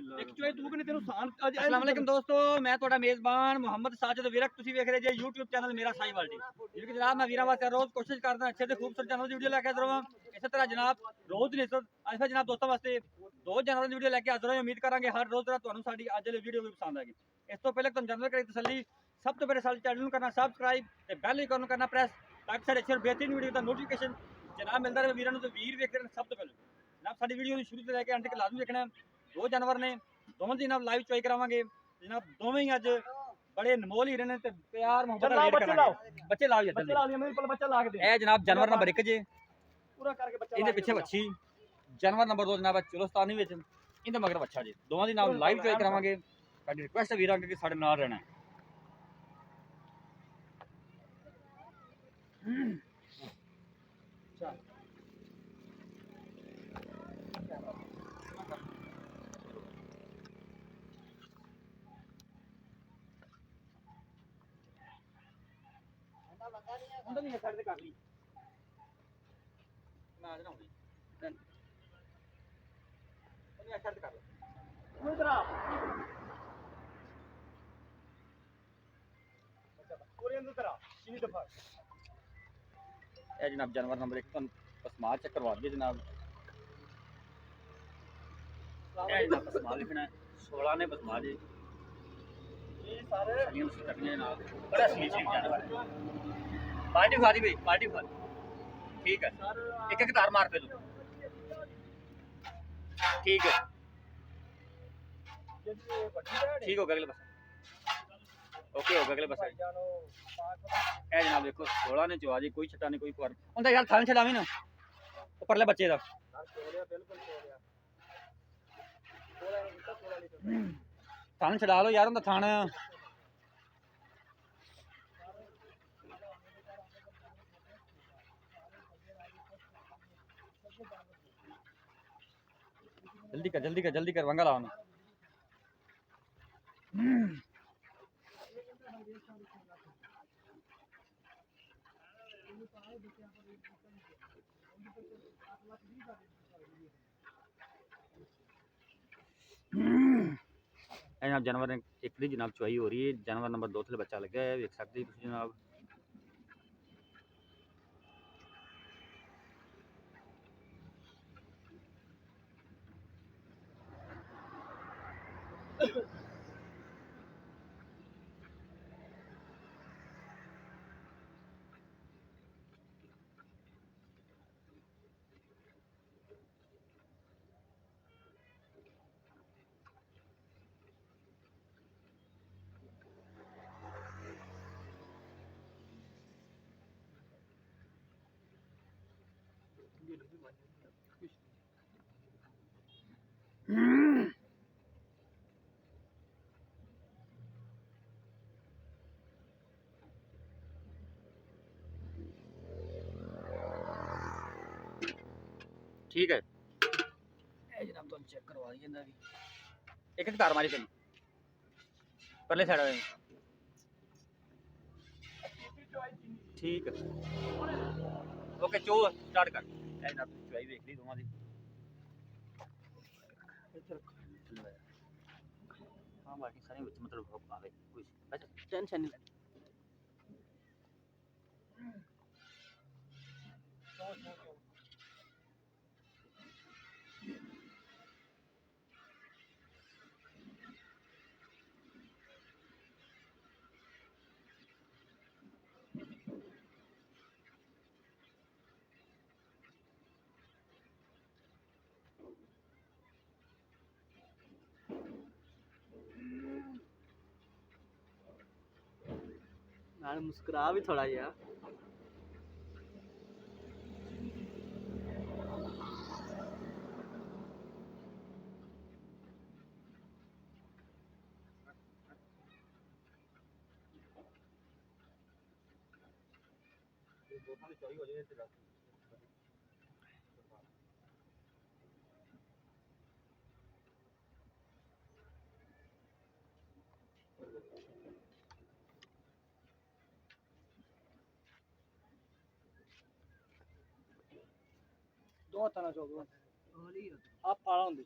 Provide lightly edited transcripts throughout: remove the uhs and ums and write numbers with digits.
ਇੱਕ ਚੋਏ ਤੂੰ ਕਿ ਨਹੀਂ ਤੈਨੂੰ ਸਾਨ ਅੱਜ अस्सलाम वालेकुम दोस्तों, मैं ਤੁਹਾਡਾ ਮੇਜ਼ਬਾਨ ਮੁਹੰਮਦ ਸਾਜਦ ਵਿਰਕ। ਤੁਸੀਂ ਵੇਖ ਰਹੇ ਜੇ YouTube ਚੈਨਲ ਮੇਰਾ ਸਾਈਵਾਲ ਜੀ। ਜਿਵੇਂ ਕਿ ਜਨਾਬ ਮੈਂ ਵੀਰਾਂ ਵਾਸਤੇ ਰੋਜ਼ ਕੋਸ਼ਿਸ਼ ਕਰਦਾ ਅੱਛੇ ਤੇ ਖੂਬਸੂਰਤ ਜਾਨਵਰ ਦੀ ਵੀਡੀਓ ਲੈ ਕੇ ਹਾਜ਼ਰ ਹਾਂ। ਇਸੇ ਤਰ੍ਹਾਂ ਜਨਾਬ ਰੋਜ਼ ਦੀ ਨਿਸਬਤ ਅੱਜ ਫਿਰ ਜਨਾਬ ਦੋਸਤਾਂ ਵਾਸਤੇ ਦੋ ਜਾਨਵਰਾਂ ਦੀ ਵੀਡੀਓ ਲੈ ਕੇ ਹਾਜ਼ਰ ਹਾਂ। ਉਮੀਦ ਕਰਾਂਗੇ ਹਰ ਰੋਜ਼ ਤਰ੍ਹਾਂ ਤੁਹਾਨੂੰ ਸਾਡੀ ਅੱਜ ਵਾਲੀ ਵੀਡੀਓ ਵੀ ਪਸੰਦ ਆਏਗੀ। ਇਸ ਤੋਂ ਪਹਿਲੇ ਤੁਹਾਨੂੰ ਜਾਨਵਰ ਕਰੀ ਤਸੱਲੀ, ਸਭ ਤੋਂ ਪਹਿਲੇ ਸਾਡੇ ਚੈਨਲ ਨੂੰ ਕਰਨਾ ਸਬਸਕ੍ਰਾਈਬ ਤੇ ਬੈਲ ਆਈਕਨ ਕਰਨਾ ਪ੍ਰੈਸ, ਤਾਂ ਕਿ ਸਾਡੇ ਅੱਛੇ ਬਿਹਤਰੀਨ ਵੀਡੀਓ ਦਾ ਨੋਟੀਫਿਕੇਸ਼ਨ ਜਨਾਬ ਮਿਲਦਾ ਰਹੇ ਵੀਰਾਂ ਨੂੰ। ਤੇ ਵੀਰ ਵੇਖ ਰਹੇ ਸਭ ਤੋਂ ਪਹਿਲੇ ਜਨਾਬ ਸਾਡੀ ਵੀਡੀਓ ਨੂੰ ਸ਼ੁਰੂ ਤੋਂ ਲੈ ਕੇ ਅੰਤ ਤੱਕ ਲਾਜ਼ਮੀ ਦੇਖਣਾ। ਦੋ ਜਾਨਵਰ ਨੇ, ਦੋਵਾਂ ਦੀ ਜਨਾਬ ਲਾਈਵ ਚੁਆਈ ਕਰਾਵਾਂਗੇ ਜਨਾਬ। ਦੋਵੇਂ ਹੀ ਅੱਜ बड़े अनमोल हीरे ने ते प्यार मोहब्बत लाओ, बच्चे लाओ। बच्चे लाओ बच्चे ला लिया मेरे पल बच्चा ला के दे ए जनाब जानवर नंबर 1 जे पूरा करके बच्चा इनके पीछे बच्ची। जानवर नंबर 2 जनाब चुलस्तानी विच इनदे मगर बच्चा जी। दोवां दी नाम लाइव चॉइस करावांगे। साडी रिक्वेस्ट है वीरां कि साडे नाल रहना। चल ਹੁੰਦਾ नहीं है साइड से कर ली मैं आ जाना हूं नहीं अच्छा कर लो तू इधर आ बच्चा पूरे अंदर तेरा सीधी दफा ए जनाब जानवर नंबर 1 तुम पसमार चेक करवा दिए जनाब। ए जनाब पसमार लिखना है 16 ने पसमार जी। ये सारे सलियम से करने ना बड़ा असली चीज जानवर है। पार्टी खा दी भाई पार्टी खा ठीक है। एक एक तार मार पे दो ठीक है ठीक हो गया अगले बस ओके हो गया अगले बस ए जनाब देखो 16 ने चवा जी कोई छटा नहीं कोई पर उनका यार थान छडावी ना परले बच्चे दा थान छड़ा लो यार उनका थान जल्दी कर वंगा लाओ ना। जानवर एक दी जनाब चुआई हो रही है। जानवर नंबर 2 से बच्चा लगा है, देख सकते हैं जनाब। ठीक है ए जनाब तुम चेक करवा दिए ना भी एक एक तार मारी तेन परले साइड ठीक है ओके चो स्टार्ट कर ए जनाब चुआई देख ली दोवां दी हां बाकी सारे बच्चे मतलब आवे कोई अच्छा टेंशन नहीं नाल मुस्कुरा भी थोड़ा यार चोरी हो जाए दो तना चो आप पाला होंदे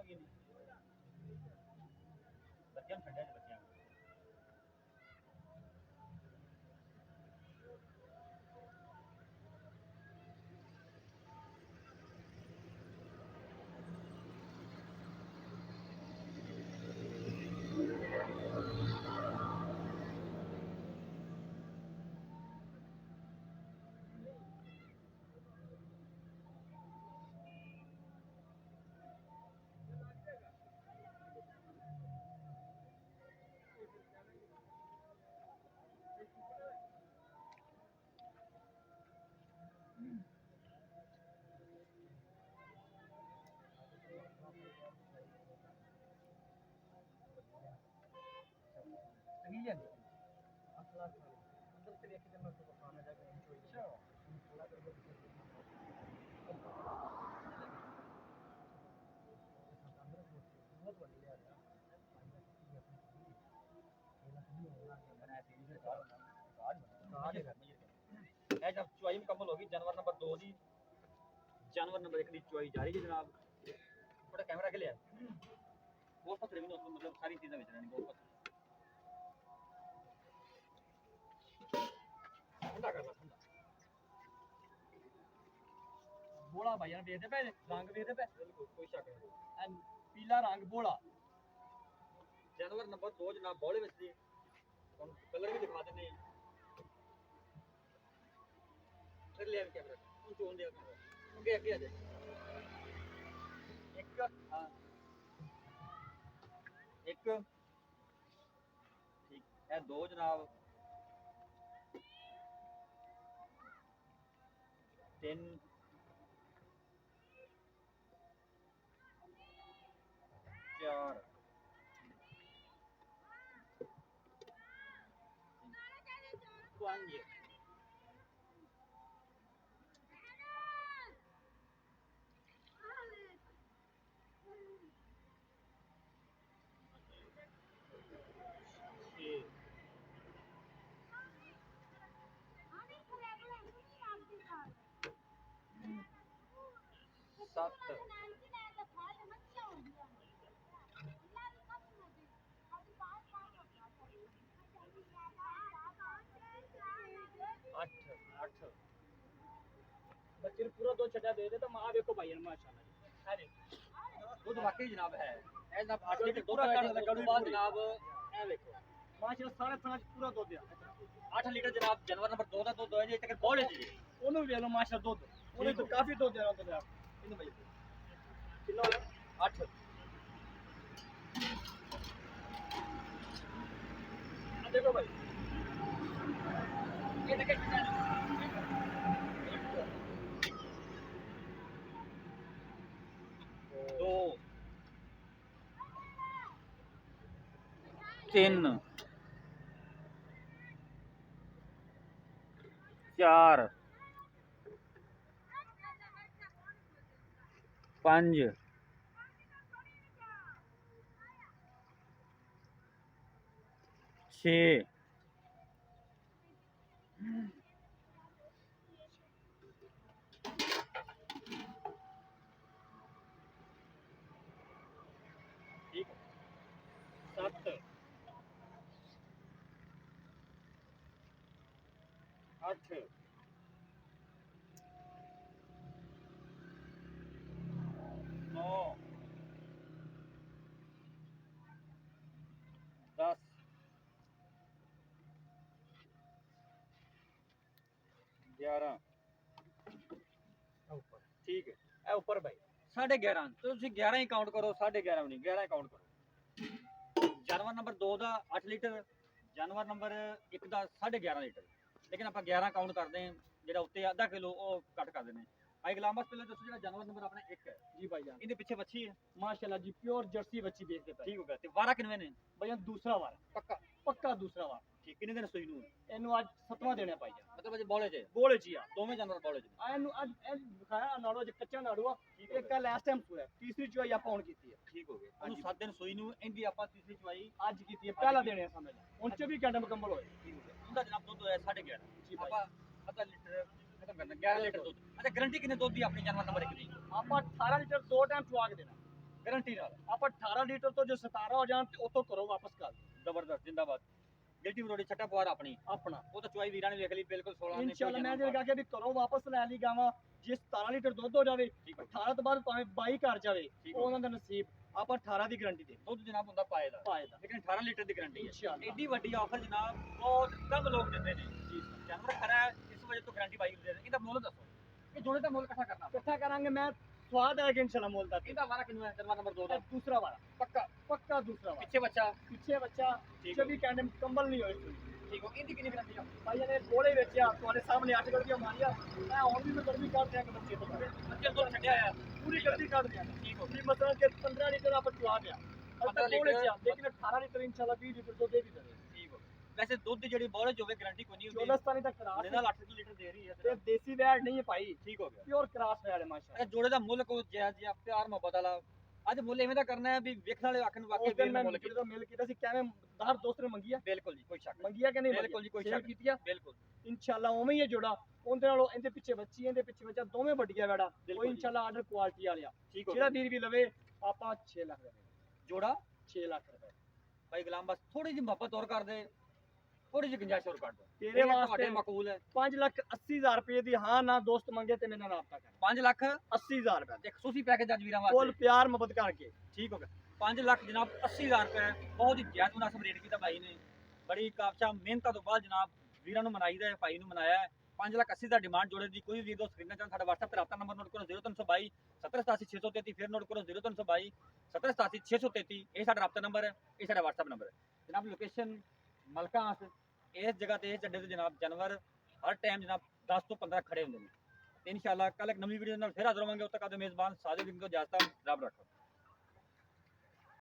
ਬੱਚੀਆਂ ਦੀ ਬੱਚਿਆਂ ਨੂੰ ਛੱਡਿਆ ਜੀ ਬੱਚਿਆਂ ਨੂੰ ਨਹੀਂ ਜਾਂਦੀ ਅੰਦਰ ਤੇ ਵੇਖ ਕੇ ਮੈਂ ਤੋਂ ਖਾਣਾ ਜਾ ਕੇ ਅੱਛਾ ਥੋੜਾ ਕਰਕੇ ਬਹੁਤ ਵੱਡੀ ਹੈ ਇਹ ਜਬ ਚੁਆਈ ਮੁਕੰਮਲ ਹੋ ਗਈ ਜਾਨਵਰ ਨੰਬਰ 2 ਦੀ ਜਾਨਵਰ ਨੰਬਰ 1 ਦੀ ਚੁਆਈ ਜਾਰੀ ਹੈ ਜਨਾਬ ਥੋੜਾ ਕੈਮਰਾ ਕੇ ਲਿਆ ਬਹੁਤ ਪਤਲੇ ਵੀ ਨੇ मतलब सारी चीजें बेच रहे हैं बहुत ठंडा कर ठंडा बोला भाई यार देखते पे रंग देखते पे बिल्कुल कोई शक नहीं पीला रंग बोला जानवर नंबर 2 जनाब बोले ਵਿੱਚ ਦੀ ਤੁਹਾਨੂੰ ਕਲਰ ਵੀ ਦਿਖਾ ਦਿੰਦੇ ਆ ਫਿਰ ਲਿਆ ਕੈਮਰਾ ਉਹ ਚੋਣ ਦੇ ਅੱਗੇ ਅੱਗੇ ਆ ਜਾ ਇੱਕ ਹਾਂ ਇੱਕ ਠੀਕ ਇਹ ਦੋ ਜਨਾਬ ਤਿੰਨ ਚਾਰ ਪੰਜ ਸੱਤ ਅੱਠ ਅੱਠ ਬੱਚੇ ਨੂੰ ਪੂਰਾ ਦੁੱਧ ਛੱਡਿਆ ਦੇ ਦੇ ਤਾਂ ਮਾਂ ਵੇਖੋ ਭਾਈ ਮਾਸ਼ਾਅੱਲਾ ਜੀ ਹੈ ਜੀ ਦੁੱਧ ਵਾਕਈ ਜਨਾਬ ਹੈ ਇਹ ਜਨਾਬ 8 ਲੀਟਰ ਦੁੱਧ ਹੈ ਉਸ ਬਾਅਦ ਜਨਾਬ ਇਹ ਵੇਖੋ ਮਾਸ਼ਾਅੱਲਾ ਸਾਰੇ ਥਾਂ ਚ ਪੂਰਾ ਦੁੱਧ ਆ 8 ਲੀਟਰ ਜਨਾਬ ਜਾਨਵਰ ਨੰਬਰ 2 ਦਾ ਦੁੱਧ ਹੋਇਆ ਜੇ ਤੱਕ ਬੋਲੇ ਜੀ ਉਹਨੂੰ ਵੇਖ ਲਓ ਮਾਸ਼ਾਅੱਲਾ ਦੁੱਧ ਉਹਨੇ ਤਾਂ ਕਾਫੀ ਦੁੱਧ ਦੇਣਾ ਹੁੰਦਾ ਇਹਨੂੰ ਭਾਈ ਕਿੰਨਾ ਹੋਇਆ 8 ਆ ਦੇਖੋ ਭਾਈ ਇਹ ਤੱਕ दो तीन चार पांच छे सत्त अठ नौ 10 11 ठीक है ए ऊपर भाई 11.5 तो ਤੁਸੀਂ 11 ਹੀ ਕਾਊਂਟ ਕਰੋ 11.5 ਨਹੀਂ 11 ਕਾਊਂਟ ਕਰੋ ਜਾਨਵਰ ਨੰਬਰ 2 ਦਾ 8 ਲੀਟਰ ਜਾਨਵਰ ਨੰਬਰ 1 ਦਾ 11.5 ਲੀਟਰ ਲੇਕਿਨ ਆਪਾਂ 11 ਕਾਊਂਟ ਕਰਦੇ ਹਾਂ ਜਿਹੜਾ ਉੱਤੇ ਆਧਾ ਕਿਲੋ ਉਹ ਕੱਟ ਕਰ ਦਿੰਦੇ ਭਾਈ ਗੁਲਾਮ ਬਸ ਪਹਿਲਾਂ ਦੱਸੋ ਜਿਹੜਾ ਜਾਨਵਰ ਨੰਬਰ ਆਪਣਾ 1 ਹੈ ਜੀ ਭਾਈ ਜਾਨ ਇਹਦੇ ਪਿੱਛੇ ਬੱਚੀ ਹੈ ਮਾਸ਼ਾਅੱਲਾ ਜੀ ਪਿਓਰ ਜਰਸੀ ਬੱਚੀ ਦੇਖਦੇ ਪਏ ਠੀਕ ਹੋ ਗਿਆ ਤੇ ਵਾਰਾ ਕਿੰਨੇ ਨੇ ਭਾਈ ਦੂਸਰਾ ਵਾਰ ਪੱਕਾ ਦੂਸਰਾ ਵਾਰ ਠੀਕ ਕਿੰਨੇ ਦਿਨ ਸੂਈ ਨੂੰ ਇਹਨੂੰ ਅੱਜ 7ਵਾਂ ਦੇਣਾ ਭਾਈ ਜਾਨ ਮਤਲਬ ਅਜੇ ਬੋਲੇ ਚ ਆ ਦੋਵੇਂ ਜਾਨਵਰ ਬੋਲੇ ਚ ਆ ਇਹਨੂੰ ਅੱਜ ਇਹ ਦਿਖਾਇਆ ਨਾੜੋ ਜੇ ਕੱਚਾ ਨਾੜੂ ਆ ਇੱਕ ਲਾਸਟ ਟਾਈਮ ਸੂਆ ਤੀਸਰੀ ਚੁਆਈ ਆਪਾਂ ਹੁਣ ਕੀਤੀ ਹੈ ਠੀਕ ਹੋ ਗਿਆ ਉਹਨੂੰ 7 ਦਿਨ ਸੂਈ ਨੂੰ ਇਹਦੀ ਆਪਾਂ ਤੀਸਰੀ ਚੁਆਈ ਅੱਜ ਕੀਤੀ ਹੈ ਪਹਿਲਾ ਦੇਣੇ ਸਮਝ ਹੁਣ 24 ਘੰਟੇ ਮੁਕੰਮਲ ਹੋਏ ਠੀਕ ਹੋ ਗਿਆ ਉਹਦਾ ਜਨਾਬ ਦੁੱਧ ਹੋਇਆ 11.5 ਆਪਾਂ ਅੱਧਾ ਲੀਟਰ ਖਤਮ ਕਰਨਾ 11 ਲੀਟਰ ਦੁੱਧ ਅੱਛਾ ਗਾਰੰਟੀ ਕਿੰਨੇ ਦੁੱਧ ਦੀ ਆਪਣੀ ਜਾਨਵਰ ਨੰਬਰ 1 ਦੀ ਆਪਾਂ 18 ਲੀਟਰ 2 ਟਾਈਮ ਚੁਆ ਕੇ ਦੇਣਾ ਗਾਰੰਟੀ ਨਾਲ ਆਪਾਂ 18 ਲੀਟਰ ਤੋਂ ਜੋ 17 ਹੋ ਜਾਣ ਤੇ ਉਤੋਂ ਕਰੋ ਵਾਪਸ ਕਰ ਦਿਓ। ਜ਼ਬਰਦਸਤ ਜਿੰਦਾਬਾਦ ਗਿਲਟੀ ਰੋੜੀ ਛੱਟਾ ਪਵਾਰ ਆਪਣੀ ਆਪਣਾ ਉਹ ਤਾਂ ਚੁਆਈ ਵੀਰਾਂ ਨੇ ਵੇਖ ਲਈ ਬਿਲਕੁਲ 16 ਨੇ ਇਨਸ਼ਾਅੱਲਾ ਮੈਂ ਜੇ ਕਹਾਂ ਕਿ ਕਰੋ ਵਾਪਸ ਲੈ ਲਈ ਗਾਵਾਂ ਜੇ 17 ਲੀਟਰ ਦੁੱਧ ਹੋ ਜਾਵੇ 18 ਤੋਂ ਬਾਅਦ ਭਾਵੇਂ 22 ਕਰ ਜਾਵੇ ਉਹ ਉਹਨਾਂ ਦਾ ਨਸੀਬ। ਆਪਾਂ 18 ਦੀ ਗਾਰੰਟੀ ਦੇ ਦੁੱਧ ਜਨਾਬ ਹੁੰਦਾ ਪਾਏ ਦਾ ਪਾਏ ਦਾ ਲੇਕਿਨ 18 ਲੀਟਰ ਦੀ ਗਾਰੰਟੀ ਹੈ ਇਨਸ਼ਾਅੱਲਾ। ਏਡੀ ਵੱਡੀ ਆਫਰ ਜਨਾਬ ਬਹੁਤ ਕਮ ਲੋਕ ਦਿੰਦੇ ਨੇ ਜੀ ਜਾਨਵਰ ਖਰਾ ਹੈ ਇਸ ਵਜ੍ਹਾ ਤੋਂ ਗਾਰੰਟੀ ਪਾਈ ਹੁੰਦੀ ਹੈ। ਇਹਦਾ ਮੁੱਲ ਦੱਸੋ ਇਹ ਜੋੜੇ ਦਾ ਮੁੱਲ ਇਕੱਠਾ ਕਰਨਾ ਇਕੱਠਾ ਕਰਾਂਗੇ ਮੈਂ ਸਵਾਦ ਹੈ ਕਿ ਇਨਸ਼ਾਅੱਲਾ ਮੁੱਲ ਦਾ ਇਹਦਾ ਵਾਰਾ ਕਿੰਨਾ ਹੈ ਦਰਵਾ ਨੰਬਰ 2 ਦਾ ਦੂਸਰਾ ਵਾਲਾ ਪੱਕਾ ਪੱਕਾ ਦੂਸਰਾ ਵਾਲਾ ਪਿੱਛੇ ਬੱਚਾ ਪਿੱਛੇ ਬੱਚਾ ਠੀਕ ਪਿੱਛੇ ਵੀ ਕਹਿੰਦੇ ਕੰਬਲ ਨਹੀਂ ਹੋਏ ਠੀਕ ਹੋ ਇਹਦੀ ਕਿੰਨੀ ਗਾਰੰਟੀ ਆ ਭਾਈ ਨੇ ਬੋਲੇ ਵਿੱਚ ਆ ਤੁਹਾਡੇ ਸਾਹਮਣੇ 8 ਗਲਤੀਆਂ ਮਾਰੀਆਂ ਮੈਂ ਹੁਣ ਵੀ ਮੈਂ ਗਲਤੀ ਕਰ ਦਿਆਂ ਕਿ ਬੱਚੇ ਤੋਂ ਬੱਚੇ ਤੋਂ ਛੱਡਿਆ ਆ ਪੂਰੀ ਗਲਤੀ ਕਰ ਦਿਆਂ ਠੀਕ ਹੋ ਵੀ ਮਤਲਬ ਕਿ 15 ਲੀਟਰ ਆਪਾਂ ਚੁਆ ਦਿਆਂ 15 ਬੋਲੇ ਚ ਆ ਲੀਟਰ। ਲੇਕਿਨ 18 ਲੀਟਰ ਇਨਸ਼ਾਅੱਲਾ 20 ਲੀਟਰ ਦੁੱਧ ਦੇ ਵੀ ਦੇਵੇ ਠੀਕ ਹੋ ਵੈਸੇ ਦੁੱਧ ਜਿਹੜੀ ਬੋਲੇ ਚ ਹੋਵੇ ਗਾਰੰਟੀ ਕੋਈ ਨਹੀਂ ਹੁੰਦੀ 14 ਤੱਕ ਕਰਾਸ ਉਹਦੇ ਨਾਲ 8 ਲੀਟਰ ਦੇ ਰਹੀ ਹੈ ਤੇ ਦੇਸੀ ਵੈਟ ਨਹੀਂ ਹੈ ਭਾਈ ਠੀਕ ਹੋ ਗਿਆ ਪਿਓਰ ਕਰਾਸ ਵੈਟ ਹੈ ਮਾਸ਼ਾਅੱਲਾ। ਇਹ ਜੋੜੇ ਦਾ ਮੁੱਲ ਕੋ ਜਾਇਜ਼ ਜਿਹਾ ਪਿਆਰ ਮੁਹੱਬਤ ਵਾਲਾ ਅੱਜ ਮੁੱਲ ਐਵੇਂ ਦਾ ਕਰਨਾ ਹੈ ਵੀ ਵੇਖਣ ਵਾਲੇ ਆਖਣ ਵਾਕਈ ਉਸ ਦਿਨ ਵੀਰ ਮੈਂ ਮੁੱਲ ਜਦੋਂ ਮਿਲ ਕੀਤਾ ਸੀ ਕਿਵੇਂ ਦਾਰ ਦੋਸਤ ਨੇ ਮੰਗੀਆ ਬਿਲਕੁਲ ਜੀ ਕੋਈ ਸ਼ੱਕ ਨਹੀਂ ਮੰਗੀਆ ਕਿ ਨਹੀਂ ਬਿਲਕੁਲ ਜੀ, ਕੋਈ Sale ਸ਼ੱਕ ਨਹੀਂ। ਕੀਤੀ ਆ ਬਿਲਕੁਲ ਇਨਸ਼ਾਅੱਲਾ ਉਵੇਂ ਹੀ ਹੈ ਜੋੜਾ ਉਹਦੇ ਨਾਲੋਂ ਇਹਦੇ ਪਿੱਛੇ ਬੱਚੀ ਇਹਦੇ ਪਿੱਛੇ ਬੱਚਾ ਦੋਵੇਂ ਵੱਡੀਆਂ ਵੈੜਾ ਬਿਲਕੁਲ ਉਹ ਜੀ। ਇਨਸ਼ਾਅੱਲਾ ਆਰਡਰ ਕੁਆਲਿਟੀ ਵਾਲਿਆ ਠੀਕ ਹੋ ਜਿਹੜਾ ਗਿਆ ਵੀਰ ਵੀ ਲਵੇ ਆਪਾਂ 6 ਲੱਖ ਦਾ ਦੇਵਾਂਗੇ। ਜੋੜਾ 6 ਲੱਖ ਰੁਪਏ ਭਾਈ ਗੁਲਾਮ ਬਸ ਥੋੜੀ ਜਿਹੀ ਮੁਹੱਬਤ ਹੋਰ ਕਰ ਦੇ ਥੋੜੀ ਜਿਹੀ ਗੁੰਜਾਇਸ਼ ਹੋਰ ਕਰ ਦੋ ਤੇਰੇ ਵਾਸਤੇ ਤੁਹਾਡੇ ਮਕਬੂਲ ਹੈ 5,80,000 ਰੁਪਏ ਦੀ ਹਾਂ ਨਾ ਦੋਸਤ ਮੰਗੇ ਤੇ ਮੇਰੇ ਨਾਲ ਰਾਬਤਾ ਕਰ 5 ਲੱਖ 80,000 ਰੁਪਏ ਇੱਕ ਖੁਸ਼ੀ ਪੈਕੇਜ ਅੱਜ ਵੀਰਾਂ ਫੁੱਲ ਵਾਸਤੇ ਪਿਆਰ ਮੁਹੱਬਤ ਕਰਕੇ ਠੀਕ ਹੋ ਗਿਆ 5 ਲੱਖ ਜਨਾਬ 80,000 ਰੁਪਏ ਬਹੁਤ ਹੀ ਜਾਇਜ਼ ਮੁਨਾਸਬ ਰੇਟ ਕੀਤਾ ਭਾਈ ਨੇ ਬੜੀ ਕਾਬਸ਼ਾ ਮਿਹਨਤਾਂ ਤੋਂ ਬਾਅਦ ਜਨਾਬ ਵੀਰਾਂ ਨੂੰ ਮਨਾਈਦਾ ਹੈ ਭਾਈ ਨੂੰ ਮਨਾਇਆ ਹੈ 5 ਲੱਖ 80 ਦਾ ਡਿਮਾਂਡ ਜੋੜੇ ਦੀ ਕੋਈ ਵੀ ਦੋਸਤ ਖਰੀਦਣਾ ਚਾਹੁੰਦਾ ਸਾਡਾ WhatsApp ਤੇ ਰਾਬਤਾ ਨੰਬਰ ਨੋਟ ਕਰੋ 0322 7878633 ਫਿਰ ਨੋਟ ਕਰੋ 0322 7878633 ਇਹ ਸਾਡਾ ਰਾਬਤਾ ਨੰਬਰ ਹੈ ਇਹ ਸਾਡਾ WhatsApp ਨੰਬਰ ਹੈ ਜਨਾਬ ਲੋਕੇਸ਼ਨ ਮਲਕਾਂ ਇਸ ਜਗ੍ਹਾ ਤੇ ਇਸ ਅੱਡੇ ਤੇ ਜਨਾਬ ਜਾਨਵਰ ਹਰ ਟਾਈਮ ਜਨਾਬ 10 ਤੋਂ 15 ਖੜੇ ਹੁੰਦੇ ਨੇ ਤੇ ਇਨਸ਼ਾਅੱਲਾ ਕੱਲ ਇੱਕ ਨਵੀਂ ਵੀਡੀਓ ਨਾਲ ਫਿਰ ਹਾਜ਼ਰ ਹੋਵਾਂਗੇ ਉਦ ਤੱਕ ਆਪਦੇ ਮੇਜ਼ਬਾਨ ਸਾਜਿਦ ਸਿੰਘ ਤੋਂ ਇਜਾਜ਼ਤ ਰੱਬ ਰੱਖੋ।